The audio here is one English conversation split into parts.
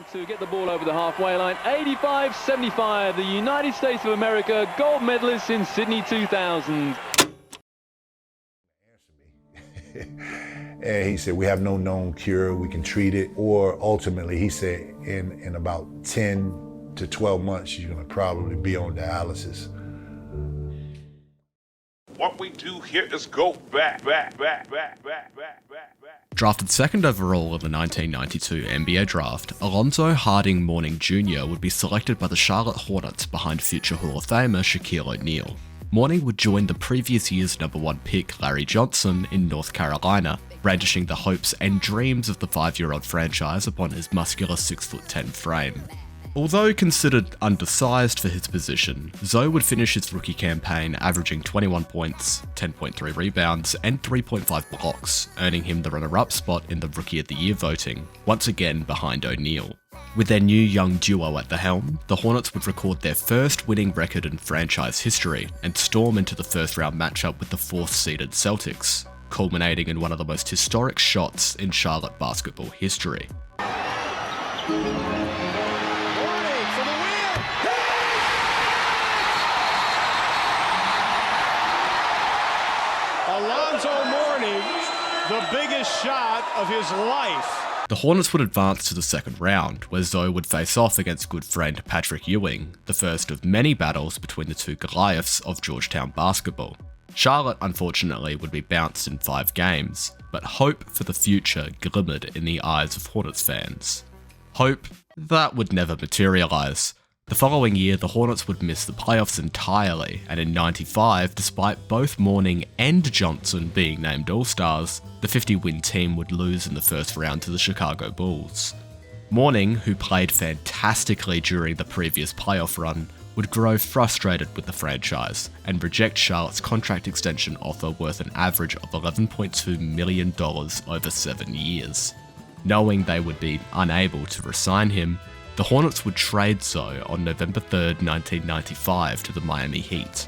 on to get the ball over the halfway line. 85-75, the United States of America gold medalists in Sydney 2000. And he said, we have no known cure, we can treat it, or ultimately, he said, in about 10 to 12 months, you're gonna probably be on dialysis. What we do here is go back. Drafted second overall in the 1992 NBA draft, Alonzo Mourning Jr. would be selected by the Charlotte Hornets behind future Hall of Famer Shaquille O'Neal. Mourning would join the previous year's #1 pick Larry Johnson in North Carolina, brandishing the hopes and dreams of the 5-year-old franchise upon his muscular 6'10" frame. Although considered undersized for his position, Zoe would finish his rookie campaign averaging 21 points, 10.3 rebounds, and 3.5 blocks, earning him the runner-up spot in the Rookie of the Year voting, once again behind O'Neal. With their new young duo at the helm, the Hornets would record their first winning record in franchise history and storm into the first-round matchup with the 4th-seeded Celtics, culminating in one of the most historic shots in Charlotte basketball history. Alonzo Mourning, the biggest shot of his life. The Hornets would advance to the second round, where Zoe would face off against good friend Patrick Ewing, the first of many battles between the two Goliaths of Georgetown basketball. Charlotte, unfortunately, would be bounced in 5 games, but hope for the future glimmered in the eyes of Hornets fans. Hope that would never materialise. The following year, the Hornets would miss the playoffs entirely, and in '95, despite both Mourning and Johnson being named All-Stars, the 50-win team would lose in the first round to the Chicago Bulls. Mourning, who played fantastically during the previous playoff run, would grow frustrated with the franchise and reject Charlotte's contract extension offer worth an average of $11.2 million over 7 years. Knowing they would be unable to re-sign him, the Hornets would trade Zoe on November 3rd, 1995 to the Miami Heat.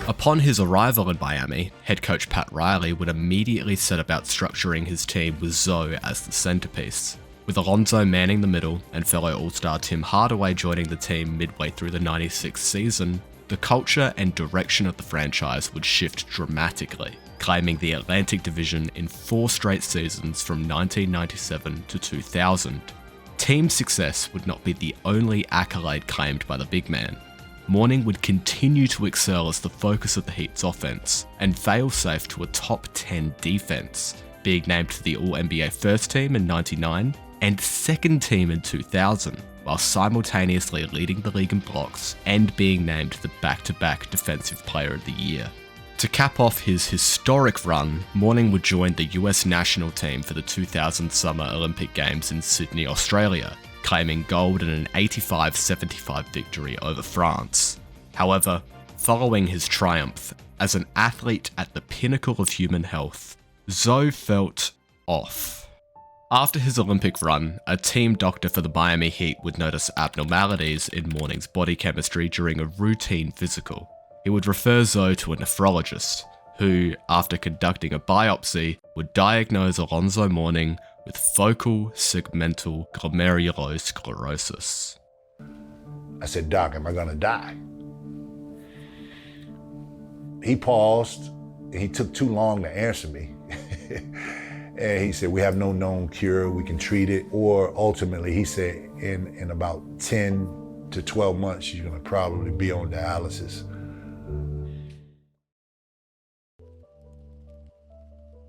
Upon his arrival in Miami, head coach Pat Riley would immediately set about structuring his team with Zoe as the centerpiece. With Alonzo manning the middle and fellow All-Star Tim Hardaway joining the team midway through the '96 season, the culture and direction of the franchise would shift dramatically, claiming the Atlantic Division in 4 straight seasons from 1997 to 2000. Team success would not be the only accolade claimed by the big man. Mourning would continue to excel as the focus of the Heat's offense, and fail-safe to a top 10 defense, being named to the All-NBA First Team in '99 and Second Team in 2000, while simultaneously leading the league in blocks and being named the back-to-back Defensive Player of the Year. To cap off his historic run, Mourning would join the US national team for the 2000 Summer Olympic Games in Sydney, Australia, claiming gold in an 85-75 victory over France. However, following his triumph, as an athlete at the pinnacle of human health, Zoe felt off. After his Olympic run, a team doctor for the Miami Heat would notice abnormalities in Mourning's body chemistry during a routine physical. He would refer Zoe to a nephrologist, who, after conducting a biopsy, would diagnose Alonzo Mourning with focal segmental glomerulosclerosis. I said, Doc, am I gonna die? He paused, and he took too long to answer me. And he said, we have no known cure, we can treat it, or ultimately, he said, in about 10 to 12 months, you're gonna probably be on dialysis.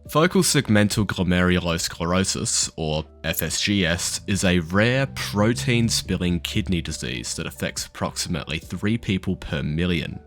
Focal segmental glomerulosclerosis, or FSGS, is a rare protein-spilling kidney disease that affects approximately 3 people per million.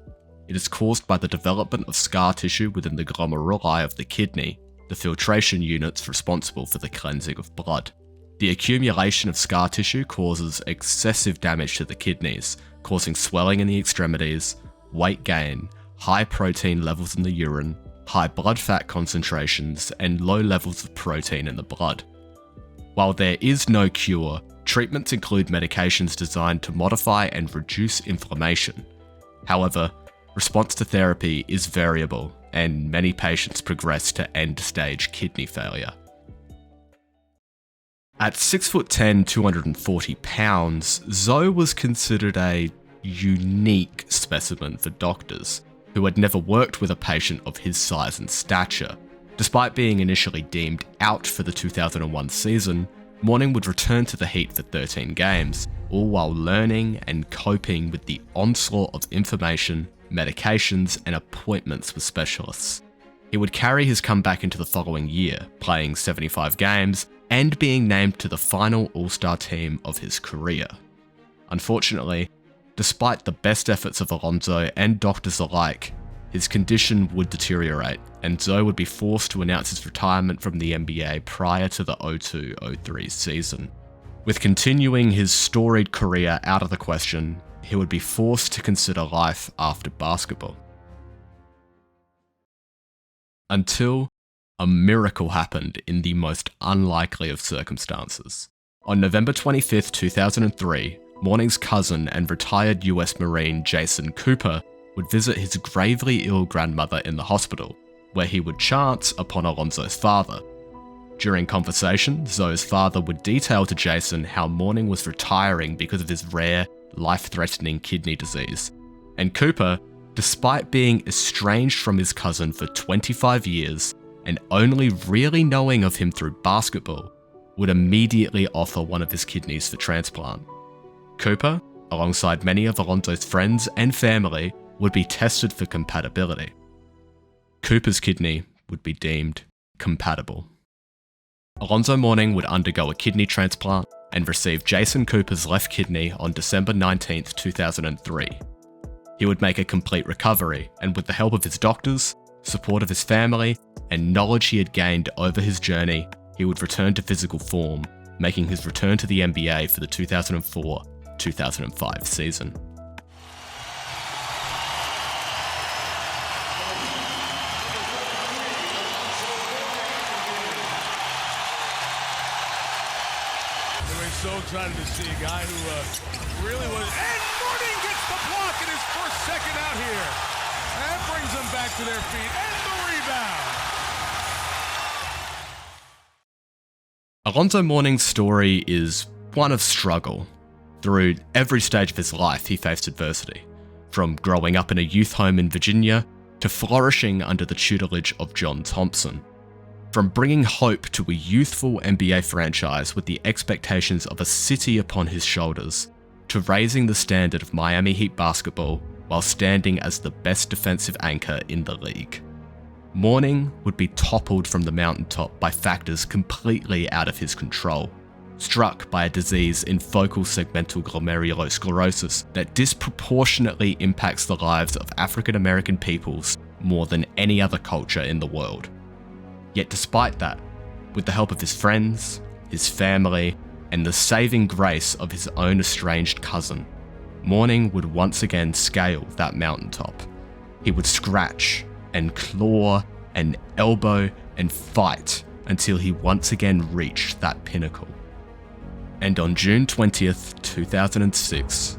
It is caused by the development of scar tissue within the glomeruli of the kidney, the filtration units responsible for the cleansing of blood. The accumulation of scar tissue causes excessive damage to the kidneys, causing swelling in the extremities, weight gain, high protein levels in the urine, high blood fat concentrations, and low levels of protein in the blood. While there is no cure, treatments include medications designed to modify and reduce inflammation. However, response to therapy is variable, and many patients progress to end-stage kidney failure. At 6'10", 240 pounds, Zoe was considered a unique specimen for doctors, who had never worked with a patient of his size and stature. Despite being initially deemed out for the 2001 season, Mourning would return to the Heat for 13 games, all while learning and coping with the onslaught of information, medications, and appointments with specialists. He would carry his comeback into the following year, playing 75 games and being named to the final All-Star team of his career. Unfortunately, despite the best efforts of Alonzo and doctors alike, his condition would deteriorate, and Zoe would be forced to announce his retirement from the NBA prior to the 02-03 season. With continuing his storied career out of the question, he would be forced to consider life after basketball. Until a miracle happened in the most unlikely of circumstances. On November 25th, 2003, Mourning's cousin and retired US Marine Jason Cooper would visit his gravely ill grandmother in the hospital, where he would chance upon Alonzo's father. During conversation, Zoe's father would detail to Jason how Mourning was retiring because of his rare, life-threatening kidney disease, and Cooper, despite being estranged from his cousin for 25 years and only really knowing of him through basketball, would immediately offer one of his kidneys for transplant. Cooper, alongside many of Alonzo's friends and family, would be tested for compatibility. Cooper's kidney would be deemed compatible. Alonzo Mourning would undergo a kidney transplant and receive Jason Cooper's left kidney on December 19th, 2003. He would make a complete recovery, and with the help of his doctors, support of his family, and knowledge he had gained over his journey, he would return to physical form, making his return to the NBA for the 2004-2005 season. So excited to see a guy who really was. And Mourning gets the block in his first second out here. That brings them back to their feet. And the rebound. Alonzo Mourning's story is one of struggle. Through every stage of his life, he faced adversity. From growing up in a youth home in Virginia to flourishing under the tutelage of John Thompson. From bringing hope to a youthful NBA franchise with the expectations of a city upon his shoulders, to raising the standard of Miami Heat basketball while standing as the best defensive anchor in the league. Mourning would be toppled from the mountaintop by factors completely out of his control, struck by a disease in focal segmental glomerulosclerosis that disproportionately impacts the lives of African American peoples more than any other culture in the world. Yet despite that, with the help of his friends, his family, and the saving grace of his own estranged cousin, Mourning would once again scale that mountaintop. He would scratch and claw and elbow and fight until he once again reached that pinnacle. And on June 20th, 2006,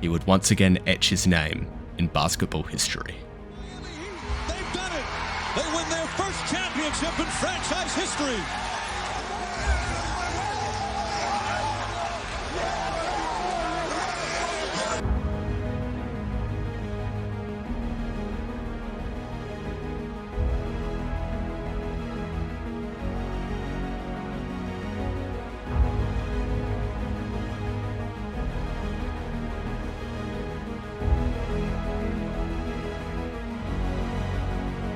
he would once again etch his name in basketball history. They've done it! They win their first championship in franchise history.